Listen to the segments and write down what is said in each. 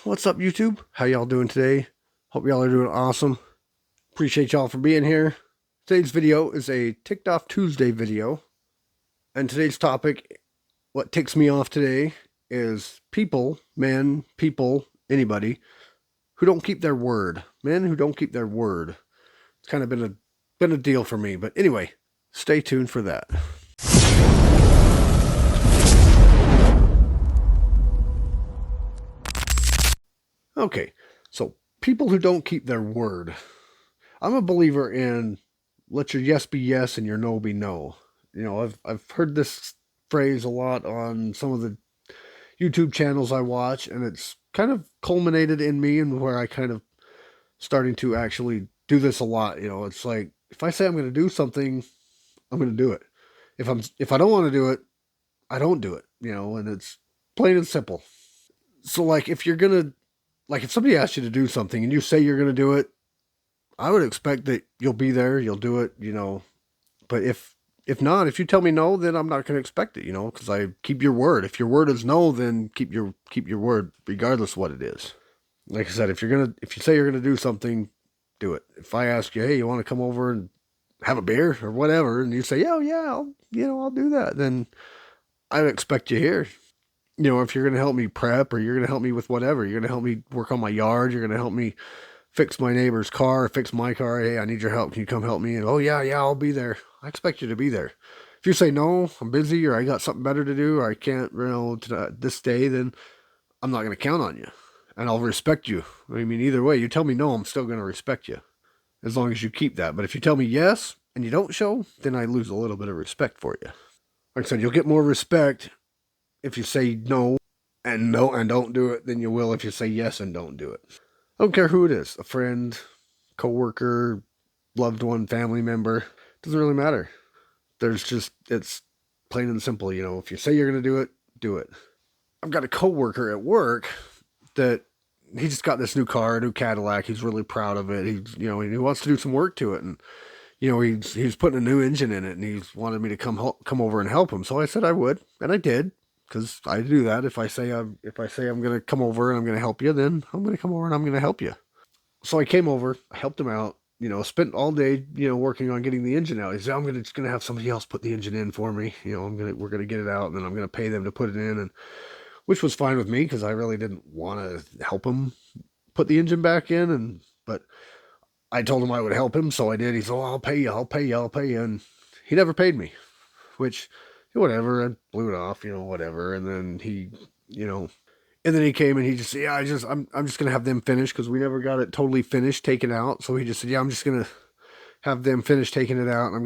What's up, YouTube? How y'all doing today? Hope y'all are doing awesome. Appreciate y'all for being here. Today's video is a Ticked Off Tuesday video. And today's topic, what ticks me off today, is people, anybody, who don't keep their word. Men who don't keep their word. It's kind of been a deal for me. But anyway, stay tuned for that. Okay, so people who don't keep their word. I'm a believer in let your yes be yes and your no be no. You know, I've heard this phrase a lot on some of the YouTube channels I watch, and it's kind of culminated in me and where I kind of starting to actually do this a lot. You know, it's like if I say I'm going to do something, I'm going to do it. If I don't want to do it, I don't do it. You know, and it's plain and simple. So like if you're gonna if somebody asks you to do something and you say you're going to do it, I would expect that you'll be there, you'll do it, you know. But if not, if you tell me no, then I'm not going to expect it, you know, because I keep your word. If your word is no, then keep your word, regardless of what it is. Like I said, if you say you're gonna do something, do it. If I ask you, hey, you want to come over and have a beer or whatever, and you say, yeah, I'll do that, then I would expect you here. You know, if you're gonna help me prep or you're gonna help me with whatever, you're gonna help me work on my yard, you're gonna help me fix my neighbor's car, fix my car. Hey, I need your help. Can you come help me? And oh yeah, I'll be there. I expect you to be there. If you say no, I'm busy, or I got something better to do, or I can't, you know, this day, then I'm not going to count on you, and I'll respect you. I mean, either way, you tell me no, I'm still going to respect you, as long as you keep that. But if you tell me yes and you don't show, then I lose a little bit of respect for you. Like I said, you'll get more respect if you say no and don't do it than you will if you say yes and don't do it. I don't care who it is, a friend, coworker, loved one, family member. Doesn't really matter. It's plain and simple, you know. If you say you're going to do it, do it. I've got a coworker at work that he just got this new car, a new Cadillac. He's really proud of it. He wants to do some work to it, and you know, he's putting a new engine in it, and he's wanted me to come over and help him. So I said I would, and I did. Because I do that. If I say I'm going to come over and I'm going to help you, then I'm going to come over and I'm going to help you. So I came over, I helped him out. You know, spent all day, you know, working on getting the engine out. He said, I'm just going to have somebody else put the engine in for me. You know, we're going to get it out, and then I'm going to pay them to put it in, and which was fine with me because I really didn't want to help him put the engine back in, but I told him I would help him, so I did. He said, oh, I'll pay you, and he never paid me, which whatever, I blew it off, you know, whatever. And then he, you know, and then he came and he just said, I'm just going to have them finish because we never got it totally finished, taken out. So he just said, I'm just going to have them finish taking it out. And I'm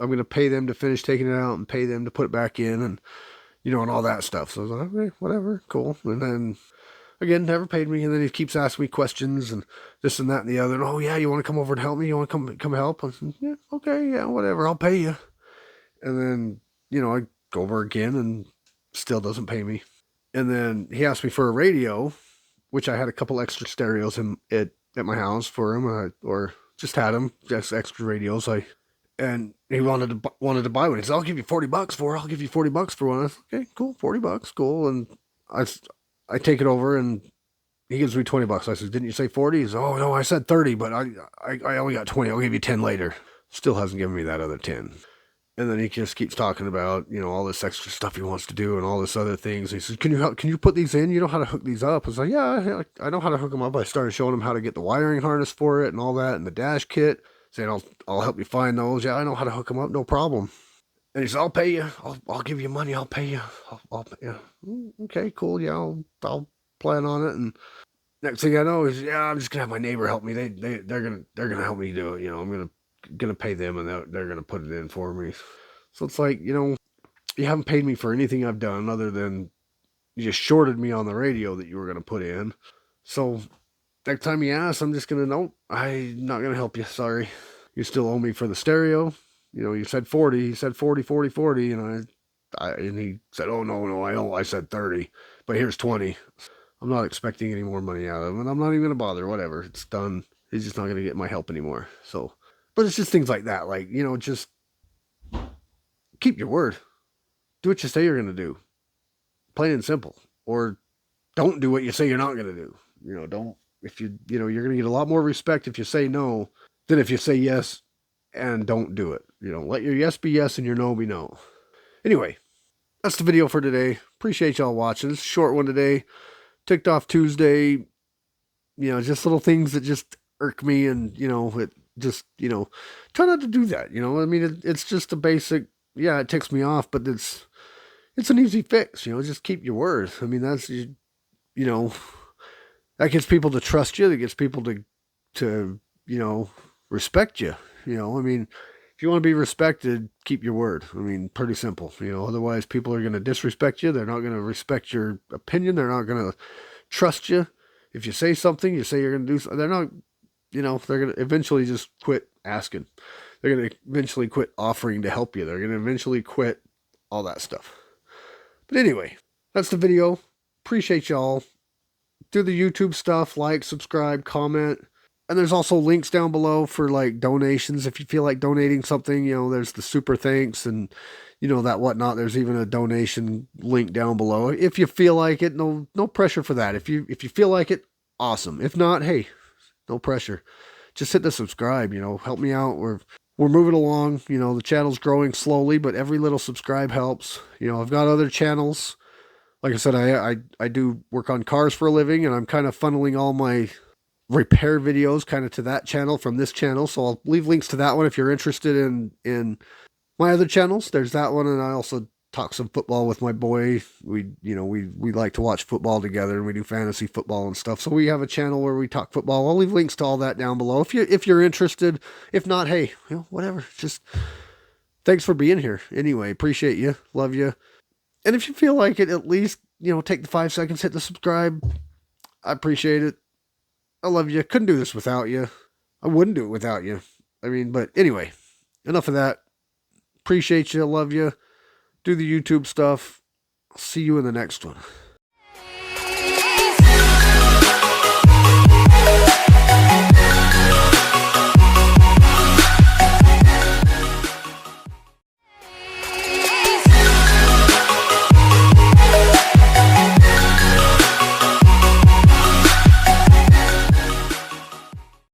going to pay them to finish taking it out and pay them to put it back in and, you know, and all that stuff. So I was like, okay, whatever, cool. And then again, never paid me. And then he keeps asking me questions and this and that and the other. And, oh yeah, you want to come over and help me? You want to come help? I said, yeah, okay, yeah, whatever. I'll pay you. And then, you know, I go over again and still doesn't pay me. And then he asked me for a radio, which I had a couple extra stereos at my house for him, or just had them, just extra radios. And he wanted to buy one. He said, I'll give you $40 for it. I'll give you $40 for one. I said, okay, cool, $40, cool. And I take it over and he gives me $20. I said, didn't you say 40? He said, oh no, I said 30, but I only got 20. I'll give you 10 later. Still hasn't given me that other 10. And then he just keeps talking about, you know, all this extra stuff he wants to do and all this other things. He says, can you put these in? You know how to hook these up? I was like, yeah, I know how to hook them up. I started showing him how to get the wiring harness for it and all that and the dash kit, saying, I'll help you find those. Yeah, I know how to hook them up. No problem. And he said, I'll pay you. I'll give you money. I'll pay you. I'll pay you. Okay, cool. Yeah, I'll plan on it. And next thing I know is, yeah, I'm just going to have my neighbor help me. They're going to help me do it. You know, I'm going to pay them and they're going to put it in for me. So it's like, you know, you haven't paid me for anything I've done other than you just shorted me on the radio that you were going to put in. So next time you ask, I'm just going to, nope, I'm not going to help you. Sorry. You still owe me for the stereo. You know, you said 40. He said 40, 40, 40. And and he said, oh, no, I said 30. But here's 20. I'm not expecting any more money out of him. And I'm not even going to bother. Whatever. It's done. He's just not going to get my help anymore. So, but it's just things like that. Like, you know, just keep your word. Do what you say you're going to do. Plain and simple. Or don't do what you say you're not going to do. Don't, if you're going to get a lot more respect if you say no than if you say yes and don't do it. Let your yes be yes and your no be no. Anyway, that's the video for today. Appreciate y'all watching. It's a short one today. Ticked off Tuesday. Just little things that just irk me, and it just try not to do that. I mean, it's just a basic. Yeah, it ticks me off, but it's an easy fix. Just keep your word. I mean, that's that gets people to trust you. That gets people to respect you. I mean, if you want to be respected, keep your word. I mean, pretty simple. Otherwise people are going to disrespect you. They're not going to respect your opinion. They're not going to trust you. If you say something, you say you're going to do something, they're not, they're going to eventually just quit asking. They're going to eventually quit offering to help you. They're going to eventually quit all that stuff. But anyway, that's the video. Appreciate y'all. Do the YouTube stuff, like, subscribe, comment. And there's also links down below for like donations. If you feel like donating something, there's the super thanks and that whatnot. There's even a donation link down below. If you feel like it, no pressure for that. If you feel like it, awesome. If not, hey, no pressure. Just hit the subscribe, help me out. We're moving along. The channel's growing slowly, but every little subscribe helps. I've got other channels. Like I said, I do work on cars for a living, and I'm kind of funneling all my repair videos kind of to that channel from this channel. So I'll leave links to that one if you're interested in my other channels. There's that one, and I also talk some football with my boy. We like to watch football together, and we do fantasy football and stuff. So we have a channel where we talk football. I'll leave links to all that down below if you're interested. If not, hey, whatever. Just thanks for being here. Anyway, appreciate you. Love you. And if you feel like it, at least, take the 5 seconds, hit the subscribe. I appreciate it. I love you. Couldn't do this without you. I wouldn't do it without you. I mean, but anyway, enough of that. Appreciate you. Love you. Do the YouTube stuff. See you in the next one.